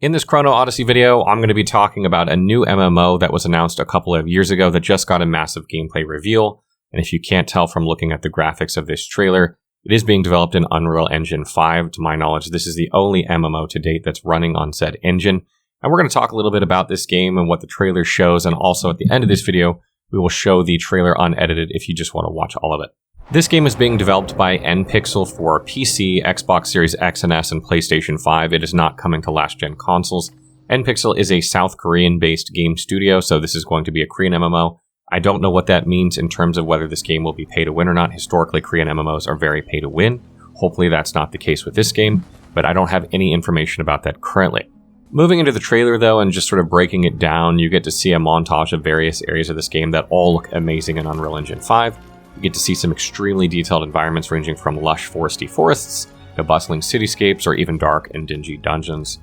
In this Chrono Odyssey video, I'm going to be talking about a new MMO that was announced a couple of years ago that just got a massive gameplay reveal. And if you can't tell from looking at the graphics of this trailer, it is being developed in Unreal Engine 5. To my knowledge, this is the only MMO to date that's running on said engine. And we're going to talk a little bit about this game and what the trailer shows. And also at the end of this video, we will show the trailer unedited if you just want to watch all of it. This game is being developed by npixel for PC, Xbox Series X and S, and PlayStation 5. It is not coming to last-gen consoles. npixel is a South Korean-based game studio, so this is going to be a Korean MMO. I don't know what that means in terms of whether this game will be pay-to-win or not. Historically, Korean MMOs are very pay-to-win. Hopefully that's not the case with this game, but I don't have any information about that currently. Moving into the trailer, though, and just sort of breaking it down, you get to see a montage of various areas of this game that all look amazing in Unreal Engine 5. You get to see some extremely detailed environments ranging from lush foresty forests to bustling cityscapes or even dark and dingy dungeons.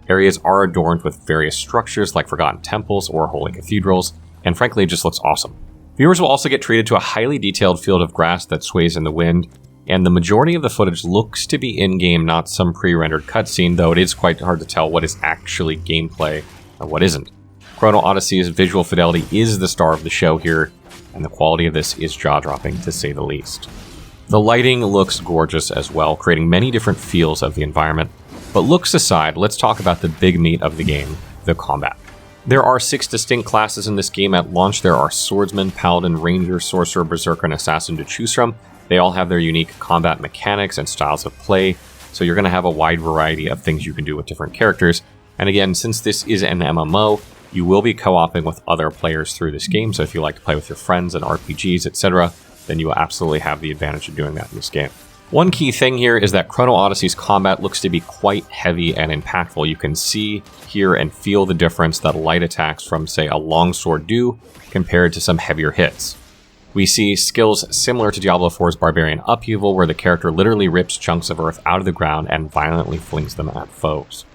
Areas are adorned with various structures like forgotten temples or holy cathedrals, and frankly it just looks awesome. Viewers will also get treated to a highly detailed field of grass that sways in the wind, and the majority of the footage looks to be in-game, not some pre-rendered cutscene, though it is quite hard to tell what is actually gameplay and what isn't. Chrono Odyssey's visual fidelity is the star of the show here, and the quality of this is jaw-dropping to say the least. The lighting looks gorgeous as well, creating many different feels of the environment. But looks aside, let's talk about the big meat of the game, the combat. There are 6 distinct classes in this game at launch. There are Swordsman, Paladin, Ranger, Sorcerer, Berserker, and Assassin to choose from. They all have their unique combat mechanics and styles of play, so you're going to have a wide variety of things you can do with different characters. And again, since this is an MMO, you will be co-oping with other players through this game, so if you like to play with your friends and RPGs, etc., then you will absolutely have the advantage of doing that in this game. One key thing here is that Chrono Odyssey's combat looks to be quite heavy and impactful. You can see, hear, and feel the difference that light attacks from, say, a longsword do compared to some heavier hits. We see skills similar to Diablo 4's Barbarian Upheaval, where the character literally rips chunks of earth out of the ground and violently flings them at foes.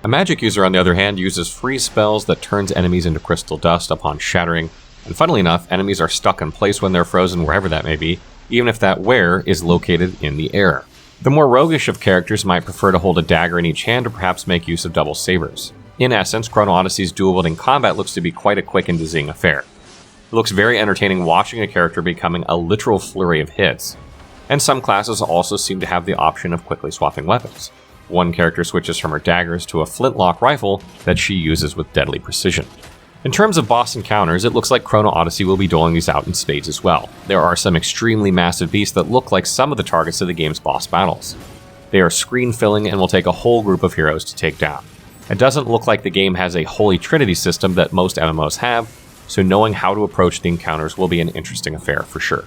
A magic user, on the other hand, uses freeze spells that turns enemies into crystal dust upon shattering, and funnily enough, enemies are stuck in place when they're frozen wherever that may be, even if that where is located in the air. The more roguish of characters might prefer to hold a dagger in each hand or perhaps make use of double sabers. In essence, Chrono Odyssey's dual-wielding combat looks to be quite a quick and dizzying affair. It looks very entertaining watching a character becoming a literal flurry of hits, and some classes also seem to have the option of quickly swapping weapons. One character switches from her daggers to a flintlock rifle that she uses with deadly precision. In terms of boss encounters, it looks like Chrono Odyssey will be doling these out in spades as well. There are some extremely massive beasts that look like some of the targets of the game's boss battles. They are screen-filling and will take a whole group of heroes to take down. It doesn't look like the game has a Holy Trinity system that most MMOs have, so knowing how to approach the encounters will be an interesting affair for sure.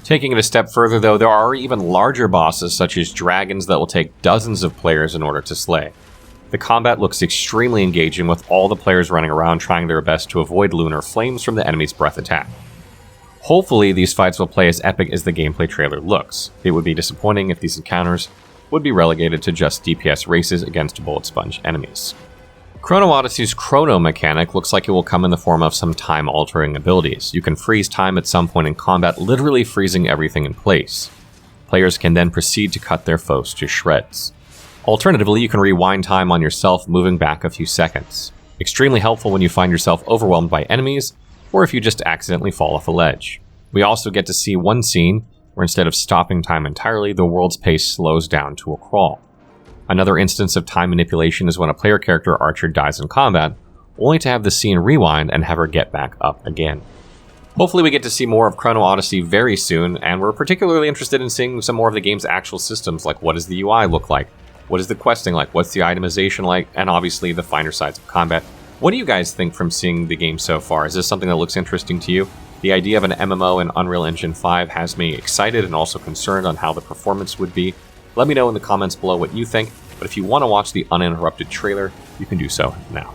Taking it a step further, though, there are even larger bosses, such as dragons, that will take dozens of players in order to slay. The combat looks extremely engaging, with all the players running around trying their best to avoid lunar flames from the enemy's breath attack. Hopefully, these fights will play as epic as the gameplay trailer looks. It would be disappointing if these encounters would be relegated to just DPS races against bullet sponge enemies. Chrono Odyssey's Chrono Mechanic looks like it will come in the form of some time-altering abilities. You can freeze time at some point in combat, literally freezing everything in place. Players can then proceed to cut their foes to shreds. Alternatively, you can rewind time on yourself, moving back a few seconds. Extremely helpful when you find yourself overwhelmed by enemies, or if you just accidentally fall off a ledge. We also get to see one scene where instead of stopping time entirely, the world's pace slows down to a crawl. Another instance of time manipulation is when a player character Archer dies in combat, only to have the scene rewind and have her get back up again. Hopefully we get to see more of Chrono Odyssey very soon, and we're particularly interested in seeing some more of the game's actual systems, like what does the UI look like, what is the questing like, what's the itemization like, and obviously the finer sides of combat. What do you guys think from seeing the game so far? Is this something that looks interesting to you? The idea of an MMO in Unreal Engine 5 has me excited and also concerned on how the performance would be. Let me know in the comments below what you think, but if you want to watch the uninterrupted trailer, you can do so now.